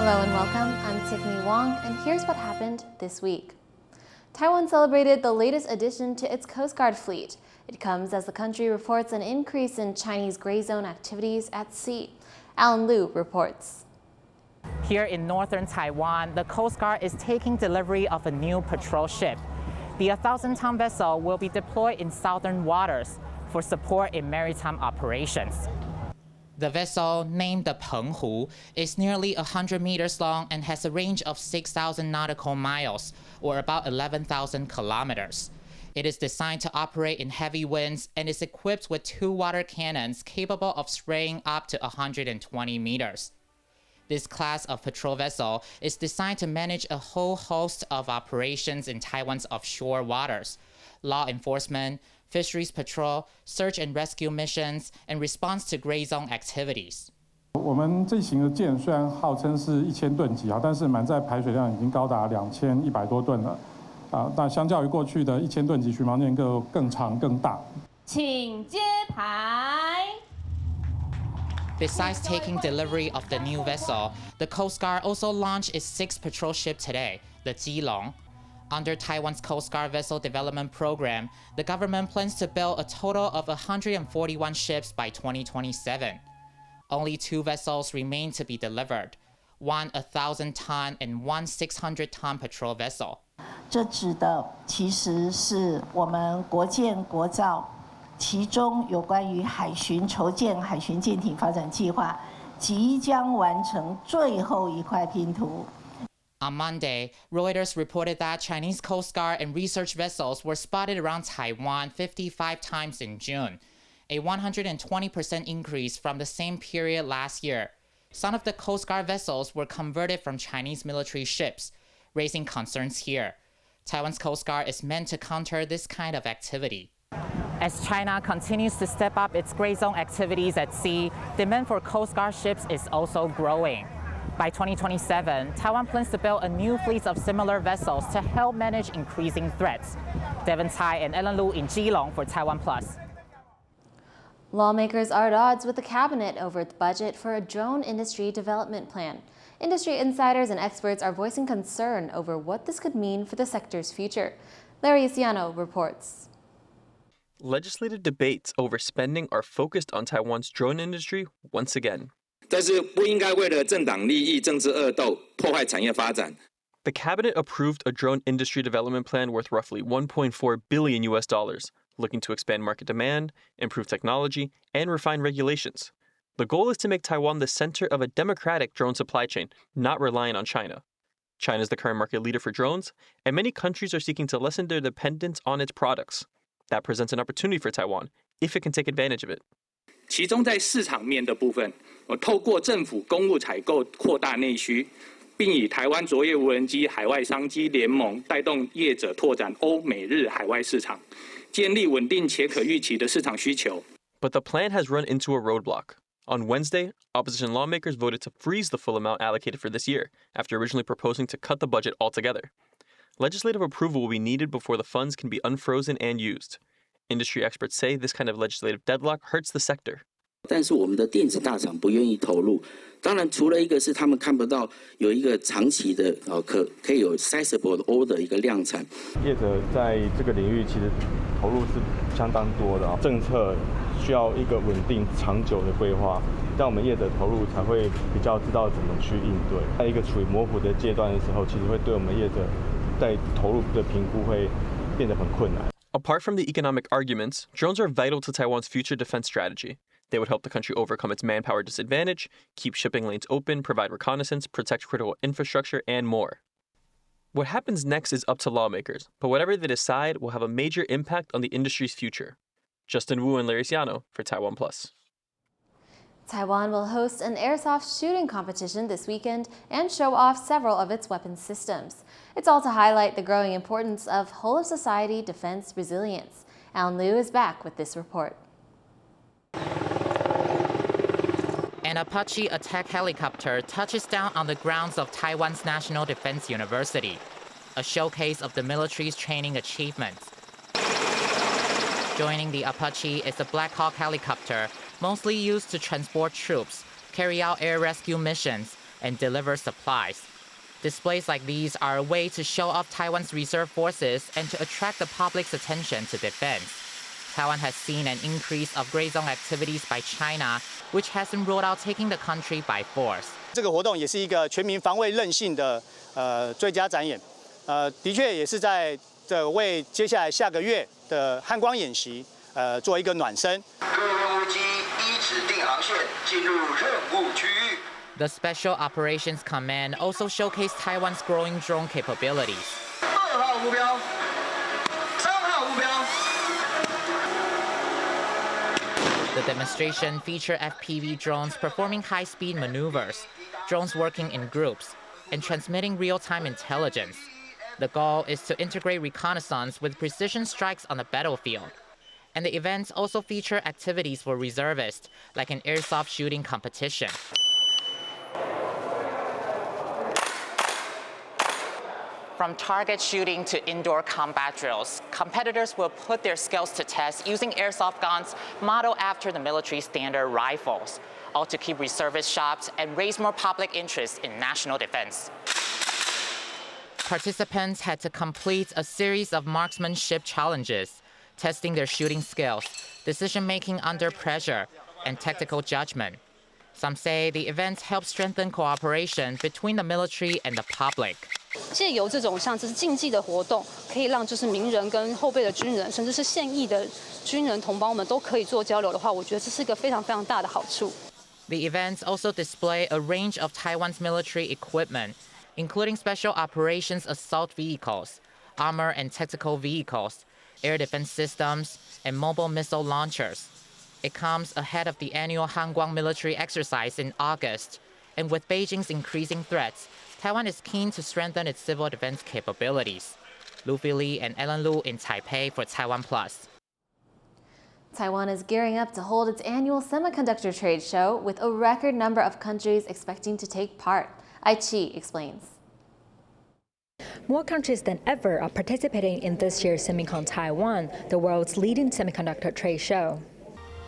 Hello and welcome. I'm Tiffany Wong, and here's what happened this week. Taiwan celebrated the latest addition to its Coast Guard fleet. It comes as the country reports an increase in Chinese gray zone activities at sea. Alan Liu reports. Here in northern Taiwan, the Coast Guard is taking delivery of a new patrol ship. The 1,000-ton vessel will be deployed in southern waters for support in maritime operations. The vessel, named the Penghu, is nearly 100 meters long and has a range of 6,000 nautical miles, or about 11,000 kilometers. It is designed to operate in heavy winds and is equipped with 2 water cannons capable of spraying up to 120 meters. This class of patrol vessel is designed to manage a whole host of operations in Taiwan's offshore waters: law enforcement, fisheries patrol, search and rescue missions, and response to gray zone activities. 我们这型的舰虽然号称是1000吨级但是满载排水量已经高达2100多吨了。那相较于过去的1000吨级巡防舰更长更大。请接牌。 Besides taking delivery of the new vessel, the Coast Guard also launched its 6th patrol ship today, the Jilong. Under Taiwan's Coast Guard Vessel Development Program, the government plans to build a total of 141 ships by 2027. Only 2 vessels remain to be delivered, one 1,000-ton and one 600-ton patrol vessel. 这指的其实是我们国建国造，其中有关于海巡筹建海巡舰艇发展计划即将完成最后一块拼图。 On Monday, Reuters reported that Chinese Coast Guard and research vessels were spotted around Taiwan 55 times in June, a 120% increase from the same period last year. Some of the Coast Guard vessels were converted from Chinese military ships, raising concerns here. Taiwan's Coast Guard is meant to counter this kind of activity. As China continues to step up its gray zone activities at sea, demand for Coast Guard ships is also growing. By 2027, Taiwan plans to build a new fleet of similar vessels to help manage increasing threats. Devon Tai and Ellen Lu in Keelung for TaiwanPlus. Lawmakers are at odds with the cabinet over the budget for a drone industry development plan. Industry insiders and experts are voicing concern over what this could mean for the sector's future. Larry Isiano reports. Legislative debates over spending are focused on Taiwan's drone industry once again. 但是不应该为了政党利益、政治恶斗破坏产业发展。 The cabinet approved a drone industry development plan worth roughly $1.4 billion, looking to expand market demand, improve technology, and refine regulations. The goal is to make Taiwan the center of a democratic drone supply chain, not reliant on China. China is the current market leader for drones, and many countries are seeking to lessen their dependence on its products. That presents an opportunity for Taiwan, if it can take advantage of it. 其中在市场面的部分，透过政府公务采购扩大内需，并以台湾卓越无人机海外商机联盟带动业者拓展欧美日海外市场，建立稳定且可预期的市场需求。 But the plan has run into a roadblock. On Wednesday, opposition lawmakers voted to freeze the full amount allocated for this year, after originally proposing to cut the budget altogether. Legislative approval will be needed before the funds can be unfrozen and used. Industry experts say this kind of legislative deadlock hurts the sector. 但是我们的电子大厂不愿意投入，当然除了一个是他们看不到有一个长期的可以有 sizable 的 order 一个量产。业者在这个领域其实投入是相当多的政策需要一个稳定长久的规划，让我们业者投入才会比较知道怎么去应对。在一个处于模糊的阶段的时候，其实会对我们业者在投入的评估会变得很困难。 Apart from the economic arguments, drones are vital to Taiwan's future defense strategy. They would help the country overcome its manpower disadvantage, keep shipping lanes open, provide reconnaissance, protect critical infrastructure, and more. What happens next is up to lawmakers, but whatever they decide will have a major impact on the industry's future. Justin Wu and Larry Siano for TaiwanPlus. Taiwan will host an airsoft shooting competition this weekend and show off several of its weapons systems. It's all to highlight the growing importance of whole-of-society defense resilience. Alan Liu is back with this report. An Apache attack helicopter touches down on the grounds of Taiwan's National Defense University, a showcase of the military's training achievements. Joining the Apache is a Black Hawk helicopter, mostly used to transport troops, carry out air rescue missions, and deliver supplies. Displays like these are a way to show off Taiwan's reserve forces and to attract the public's attention to defense. Taiwan has seen an increase of gray zone activities by China, which hasn't ruled out taking the country by force. 这个活动也是一个全民防卫韧性的最佳展演，的确也是在为接下来下个月的汉光演习做一个暖身。各任务机依指定航线进入任务区域。 The Special Operations Command also showcased Taiwan's growing drone capabilities. 2号目标，3号目标。 The demonstration featured FPV drones performing high-speed maneuvers, drones working in groups, and transmitting real-time intelligence. The goal is to integrate reconnaissance with precision strikes on the battlefield. And the events also feature activities for reservists, like an airsoft shooting competition. From target shooting to indoor combat drills, competitors will put their skills to test using airsoft guns modeled after the military standard rifles, all to keep reservists sharp and raise more public interest in national defense. Participants had to complete a series of marksmanship challenges, testing their shooting skills, decision-making under pressure, and tactical judgment. Some say the events help strengthen cooperation between the military and the public. 借由这种像这是竞技的活动，可以让就是名人跟后备的军人，甚至是现役的军人同胞们都可以做交流的话，我觉得这是一个非常非常大的好处。The events also display a range of Taiwan's military equipment, including special operations assault vehicles, armor and tactical vehicles, air defense systems, and mobile missile launchers. It comes ahead of the annual Hangguang military exercise in August, and with Beijing's increasing threats, Taiwan is keen to strengthen its civil defense capabilities. Lu Fili and Ellen Lu in Taipei for TaiwanPlus. Taiwan is gearing up to hold its annual semiconductor trade show with a record number of countries expecting to take part. Ai Chi explains. More countries than ever are participating in this year's SEMICON Taiwan, the world's leading semiconductor trade show.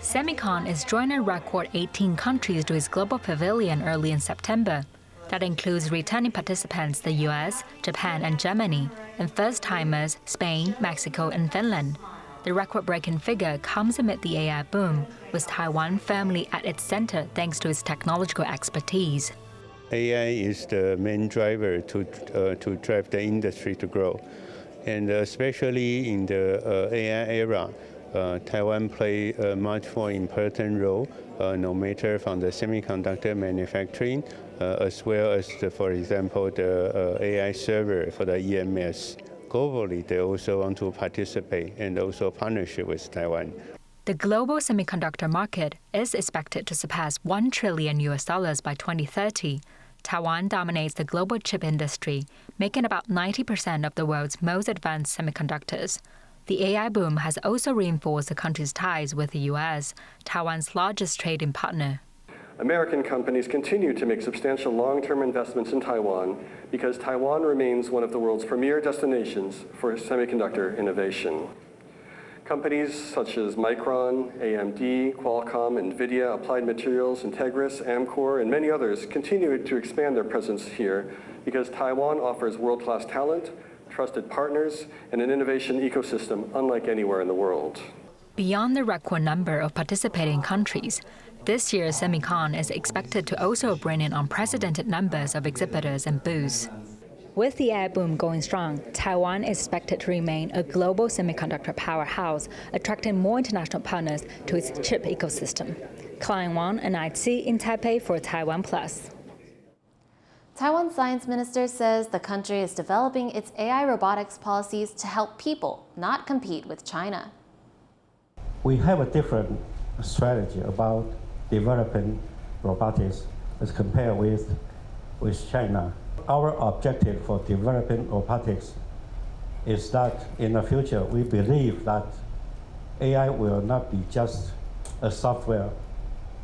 SEMICON is joining a record 18 countries to its global pavilion early in September. That includes returning participants the US, Japan, and Germany, and first-timers Spain, Mexico, and Finland. The record-breaking figure comes amid the AI boom, with Taiwan firmly at its center thanks to its technological expertise. AI is the main driver to drive the industry to grow, and especially in the AI era, Taiwan play a much more important role, no matter from the semiconductor manufacturing, as well as, for example, the AI server for the EMS. Globally, they also want to participate and also partnership with Taiwan. The global semiconductor market is expected to surpass $1 trillion by 2030. Taiwan dominates the global chip industry, making about 90% of the world's most advanced semiconductors. The AI boom has also reinforced the country's ties with the US, Taiwan's largest trading partner. American companies continue to make substantial long-term investments in Taiwan because Taiwan remains one of the world's premier destinations for semiconductor innovation. Companies such as Micron, AMD, Qualcomm, NVIDIA, Applied Materials, Integris, Amkor, and many others continue to expand their presence here because Taiwan offers world-class talent, trusted partners, and an innovation ecosystem unlike anywhere in the world. Beyond the record number of participating countries, this year's SEMICON is expected to also bring in unprecedented numbers of exhibitors and booths. With the AI boom going strong, Taiwan is expected to remain a global semiconductor powerhouse, attracting more international partners to its chip ecosystem. Klein Wong and Ai Chi in Taipei for TaiwanPlus. Taiwan's science minister says the country is developing its AI robotics policies to help people, not compete with China. We have a different strategy about developing robotics as compared with China. Our objective for developing robotics is that in the future we believe that AI will not be just a software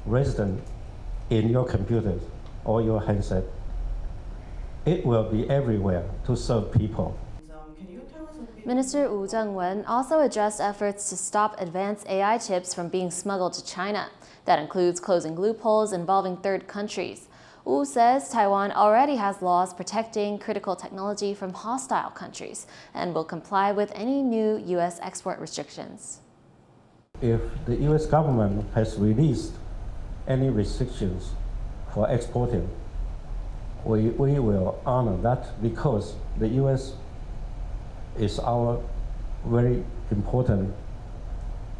resident in your computer or your handset. It will be everywhere to serve people. Minister Wu Zhengwen also addressed efforts to stop advanced AI chips from being smuggled to China. That includes closing loopholes involving third countries. Wu says Taiwan already has laws protecting critical technology from hostile countries and will comply with any new U.S. export restrictions. If the U.S. government has released any restrictions for exporting, we will honor that because the U.S. is our very important,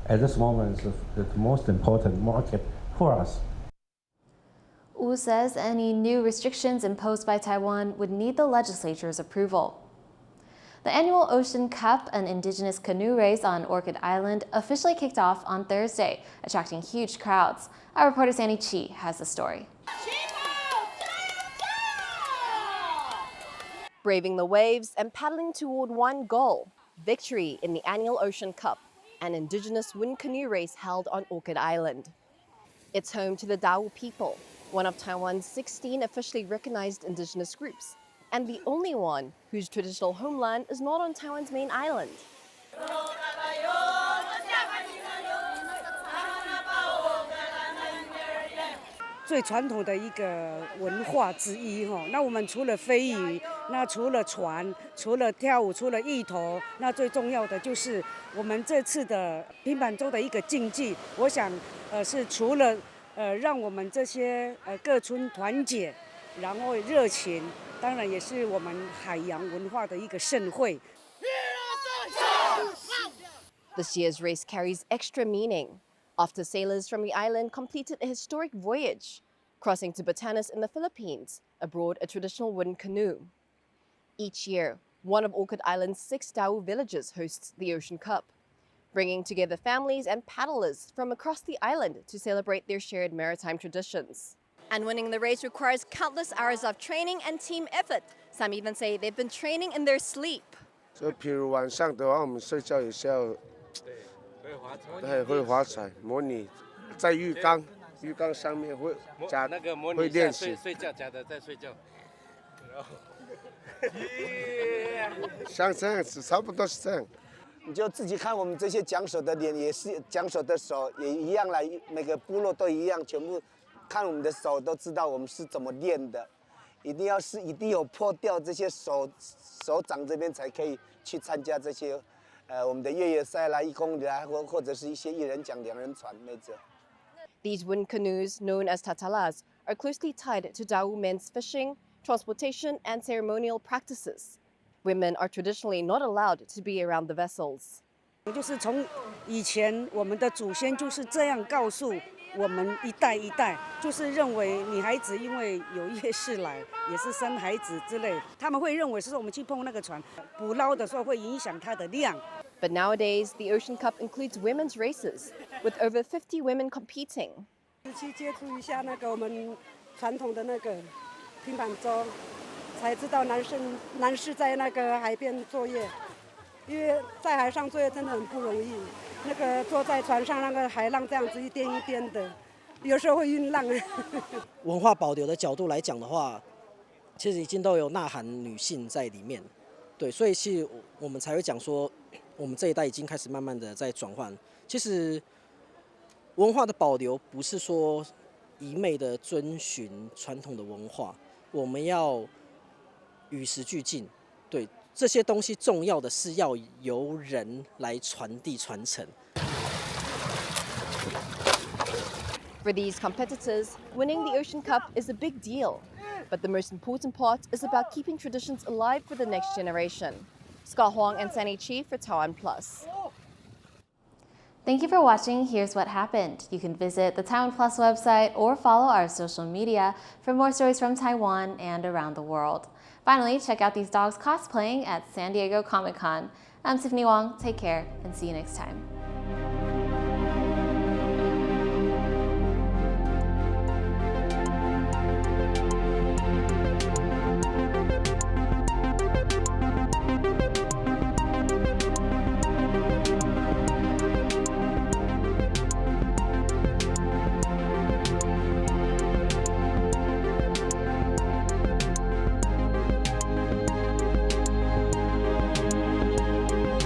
at this moment, is the most important market for us. Wu says any new restrictions imposed by Taiwan would need the legislature's approval. The annual Ocean Cup, an indigenous canoe race on Orchid Island, officially kicked off on Thursday, attracting huge crowds. Our reporter Sandy Chi has the story. Braving the waves and paddling toward one goal, victory in the annual Ocean Cup, an indigenous wind canoe race held on Orchid Island. It's home to the Dao people, one of Taiwan's 16 officially recognized indigenous groups, and the only one whose traditional homeland is not on Taiwan's main island. 最传统的一个文化之一哈。那我们除了飞鱼，那除了船，除了跳舞，除了芋头，那最重要的就是我们这次的平板舟的一个竞技。我想，是除了让我们这些各村团结，然后热情，当然也是我们海洋文化的一个盛会。 This year's race carries extra meaning after sailors from the island completed a historic voyage, crossing to Batanes in the Philippines, aboard a traditional wooden canoe. Each year, one of Orchid Island's 6 Dao villages hosts the Ocean Cup, bringing together families and paddlers from across the island to celebrate their shared maritime traditions. And winning the race requires countless hours of training and team effort. Some even say they've been training in their sleep. 所以，譬如晚上的话，我们睡觉也是要，会划船，模拟在浴缸上面会假那个模拟会练习睡觉，假的在睡觉，然后，像这样子，差不多是这样。你就自己看我们这些桨手的脸，也是桨手的手也一样来，每个部落都一样，全部看我们的手都知道我们是怎么练的。一定有破掉这些手掌这边才可以去参加这些，我们的越野赛啦、1公里啦，或者是一些1人桨、2人船那种。 These wind canoes, known as tatalas, are closely tied to Dao men's fishing, transportation, and ceremonial practices. Women are traditionally not allowed to be around the vessels. 就是从以前我们的祖先就是这样告诉我们一代一代，就是认为女孩子因为有夜视来，也是生孩子之类，他们会认为是我们去碰那个船捕捞的时候会影响它的量。 But nowadays, the Ocean Cup includes women's races, with over 50 women competing. 去接触一下那个我们传统的那个平板舟，才知道男士在那个海边作业，因为在海上作业真的很不容易。那个坐在船上，那个海浪这样子一颠一颠的，有时候会晕浪。文化保留的角度来讲的话，其实已经都有呐喊女性在里面，对，所以是我们才会讲说。 我们这一代已经开始慢慢的在转换。其实文化的保留不是说一昧的遵循传统的文化，我们要与时俱进。对这些东西重要的是要由人来传递传承。For these competitors, winning the Ocean Cup is a big deal, but the most important part is about keeping traditions alive for the next generation. Scott Wong and Sandy Chi for TaiwanPlus. Thank you for watching Here's What Happened. You can visit the TaiwanPlus website or follow our social media for more stories from Taiwan and around the world. Finally, check out these dogs cosplaying at San Diego Comic-Con. I'm Tiffany Wong. Take care and see you next time.